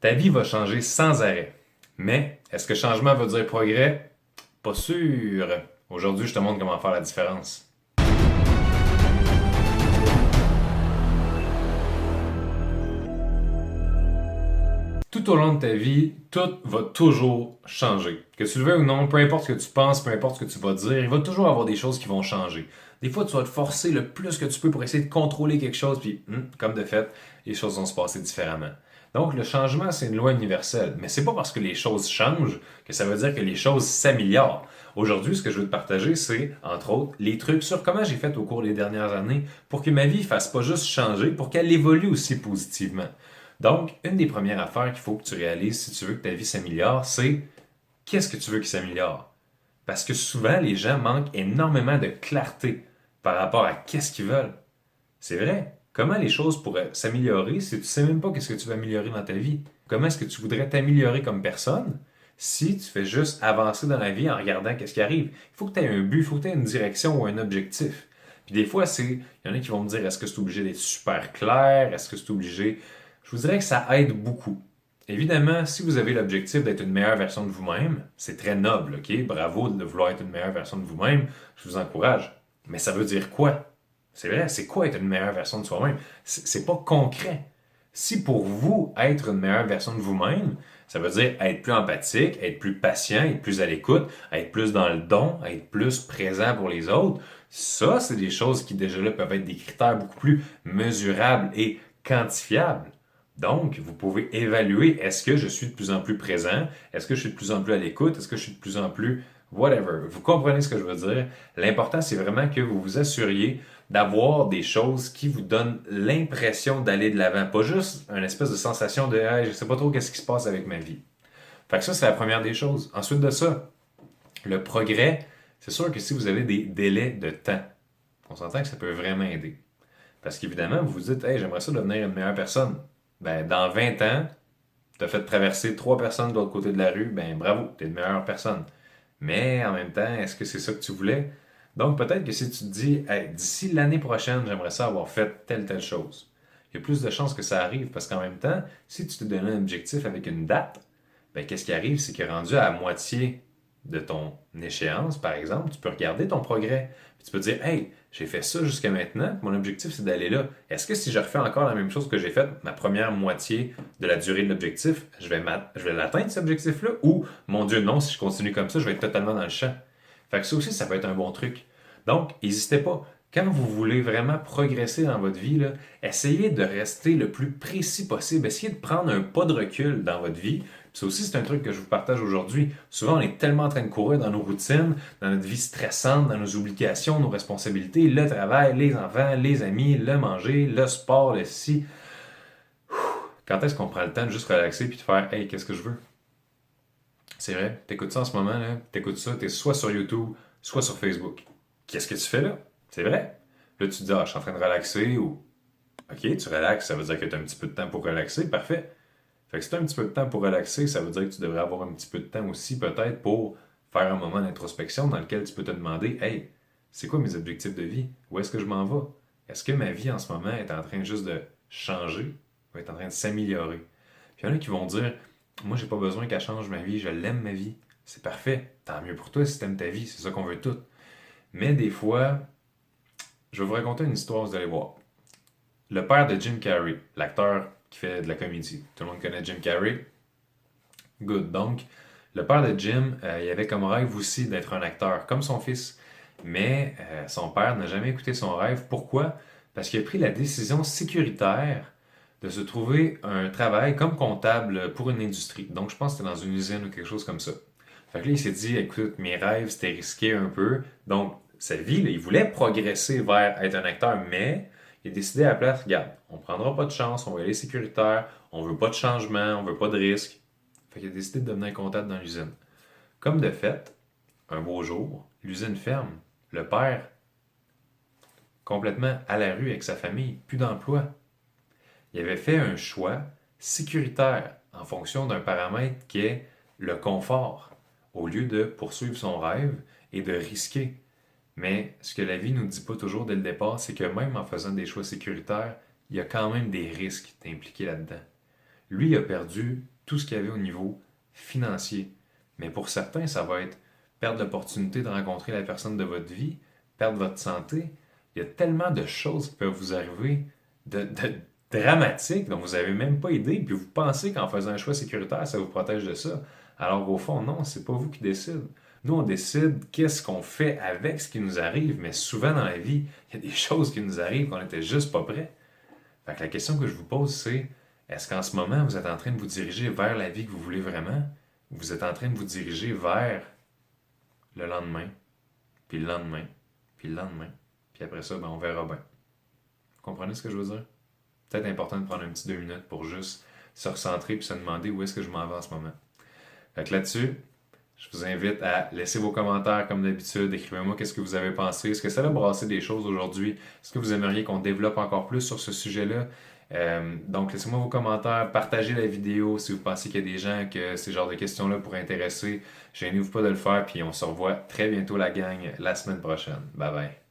Ta vie va changer sans arrêt. Mais est-ce que changement veut dire progrès? Pas sûr. Aujourd'hui, je te montre comment faire la différence. Tout au long de ta vie, tout va toujours changer. Que tu le veuilles ou non, peu importe ce que tu penses, peu importe ce que tu vas dire, il va toujours avoir des choses qui vont changer. Des fois, tu vas te forcer le plus que tu peux pour essayer de contrôler quelque chose, puis, comme de fait, les choses vont se passer différemment. Donc, le changement, c'est une loi universelle. Mais c'est pas parce que les choses changent que ça veut dire que les choses s'améliorent. Aujourd'hui, ce que je veux te partager, c'est, entre autres, les trucs sur comment j'ai fait au cours des dernières années pour que ma vie fasse pas juste changer, pour qu'elle évolue aussi positivement. Donc, une des premières affaires qu'il faut que tu réalises si tu veux que ta vie s'améliore, c'est qu'est-ce que tu veux qu'il s'améliore? Parce que souvent, les gens manquent énormément de clarté par rapport à qu'est-ce qu'ils veulent. C'est vrai. Comment les choses pourraient s'améliorer si tu ne sais même pas qu'est-ce que tu veux améliorer dans ta vie? Comment est-ce que tu voudrais t'améliorer comme personne si tu fais juste avancer dans la vie en regardant qu'est-ce qui arrive? Il faut que tu aies un but, il faut que tu aies une direction ou un objectif. Puis des fois, il y en a qui vont me dire, est-ce que c'est obligé d'être super clair? Est-ce que c'est obligé? Je vous dirais que ça aide beaucoup. Évidemment, si vous avez l'objectif d'être une meilleure version de vous-même, c'est très noble, ok? Bravo de vouloir être une meilleure version de vous-même, je vous encourage. Mais ça veut dire quoi? C'est vrai, c'est quoi être une meilleure version de soi-même? C'est pas concret. Si pour vous, être une meilleure version de vous-même, ça veut dire être plus empathique, être plus patient, être plus à l'écoute, être plus dans le don, être plus présent pour les autres, ça, c'est des choses qui déjà là peuvent être des critères beaucoup plus mesurables et quantifiables. Donc, vous pouvez évaluer, est-ce que je suis de plus en plus présent? Est-ce que je suis de plus en plus à l'écoute? Est-ce que je suis de plus en plus whatever? Vous comprenez ce que je veux dire? L'important, c'est vraiment que vous vous assuriez d'avoir des choses qui vous donnent l'impression d'aller de l'avant. Pas juste une espèce de sensation de hey, je sais pas trop qu'est-ce qui se passe avec ma vie. Fait que ça, c'est la première des choses. Ensuite de ça, le progrès, c'est sûr que si vous avez des délais de temps, on s'entend que ça peut vraiment aider. Parce qu'évidemment, vous vous dites, hey, j'aimerais ça devenir une meilleure personne. Ben, dans 20 ans, tu as fait traverser 3 personnes de l'autre côté de la rue, ben bravo, tu es une meilleure personne. Mais en même temps, est-ce que c'est ça que tu voulais? Donc peut-être que si tu te dis, hey, d'ici l'année prochaine, j'aimerais ça avoir fait telle chose. Il y a plus de chances que ça arrive parce qu'en même temps, si tu te donnes un objectif avec une date, ben qu'est-ce qui arrive? C'est que rendu à la moitié de ton échéance, par exemple, tu peux regarder ton progrès. Puis tu peux dire, hey, j'ai fait ça jusqu'à maintenant, mon objectif c'est d'aller là. Est-ce que si je refais encore la même chose que j'ai fait ma première moitié de la durée de l'objectif, je vais l'atteindre cet objectif-là? Ou, mon Dieu, non, si je continue comme ça, je vais être totalement dans le champ. Fait que ça aussi, ça peut être un bon truc. Donc, n'hésitez pas. Quand vous voulez vraiment progresser dans votre vie, là, essayez de rester le plus précis possible. Essayez de prendre un pas de recul dans votre vie. Ça aussi, c'est un truc que je vous partage aujourd'hui. Souvent, on est tellement en train de courir dans nos routines, dans notre vie stressante, dans nos obligations, nos responsabilités, le travail, les enfants, les amis, le manger, le sport, le ci. Quand est-ce qu'on prend le temps de juste relaxer puis de faire hey, qu'est-ce que je veux? C'est vrai, t'écoutes ça en ce moment, là, t'écoutes ça, t'es soit sur YouTube, soit sur Facebook. Qu'est-ce que tu fais là? C'est vrai. Là, tu te dis, ah, je suis en train de relaxer ou OK, tu relaxes, ça veut dire que tu as un petit peu de temps pour relaxer, parfait. Fait que si tu as un petit peu de temps pour relaxer, ça veut dire que tu devrais avoir un petit peu de temps aussi, peut-être, pour faire un moment d'introspection dans lequel tu peux te demander, hey, c'est quoi mes objectifs de vie? Où est-ce que je m'en vais? Est-ce que ma vie en ce moment est en train juste de changer ou est en train de s'améliorer? Puis il y en a qui vont dire, moi, j'ai pas besoin qu'elle change ma vie, je l'aime ma vie. C'est parfait. Tant mieux pour toi si tu aimes ta vie, c'est ça qu'on veut tout. Mais des fois, je vais vous raconter une histoire, vous allez voir. Le père de Jim Carrey, l'acteur qui fait de la comédie. Tout le monde connaît Jim Carrey. Good. Donc, le père de Jim, il avait comme rêve aussi d'être un acteur, comme son fils. Mais son père n'a jamais écouté son rêve. Pourquoi? Parce qu'il a pris la décision sécuritaire de se trouver un travail comme comptable pour une industrie. Donc, je pense que c'était dans une usine ou quelque chose comme ça. Fait que là, il s'est dit, écoute, mes rêves, c'était risqué un peu. Donc, sa vie, là, il voulait progresser vers être un acteur, mais il a décidé à la place, regarde, on prendra pas de chance, on va aller sécuritaire, on veut pas de changement, on veut pas de risque. Fait qu'il a décidé de devenir comptable dans l'usine. Comme de fait, un beau jour, l'usine ferme. Le père, complètement à la rue avec sa famille, plus d'emploi. Il avait fait un choix sécuritaire en fonction d'un paramètre qui est le confort, au lieu de poursuivre son rêve et de risquer. Mais ce que la vie ne nous dit pas toujours dès le départ, c'est que même en faisant des choix sécuritaires, il y a quand même des risques impliqués là-dedans. Lui, il a perdu tout ce qu'il y avait au niveau financier. Mais pour certains, ça va être perdre l'opportunité de rencontrer la personne de votre vie, perdre votre santé. Il y a tellement de choses qui peuvent vous arriver de dramatiques dont vous n'avez même pas idée, puis vous pensez qu'en faisant un choix sécuritaire, ça vous protège de ça. Alors au fond, non, c'est pas vous qui décidez. Nous, on décide qu'est-ce qu'on fait avec ce qui nous arrive, mais souvent dans la vie, il y a des choses qui nous arrivent qu'on n'était juste pas prêt. Fait que la question que je vous pose, c'est est-ce qu'en ce moment, vous êtes en train de vous diriger vers la vie que vous voulez vraiment? Ou vous êtes en train de vous diriger vers le lendemain, puis le lendemain, puis le lendemain, puis après ça, ben, on verra bien. Vous comprenez ce que je veux dire? Peut-être important de prendre un petit 2 minutes pour juste se recentrer puis se demander où est-ce que je m'en vais en ce moment. Fait que là-dessus, je vous invite à laisser vos commentaires comme d'habitude. Écrivez-moi qu'est-ce que vous avez pensé. Est-ce que ça a brassé des choses aujourd'hui? Est-ce que vous aimeriez qu'on développe encore plus sur ce sujet-là? Donc, laissez-moi vos commentaires. Partagez la vidéo si vous pensez qu'il y a des gens que ces genres de questions-là pourraient intéresser. Gênez-vous pas de le faire. Puis on se revoit très bientôt la gang la semaine prochaine. Bye bye.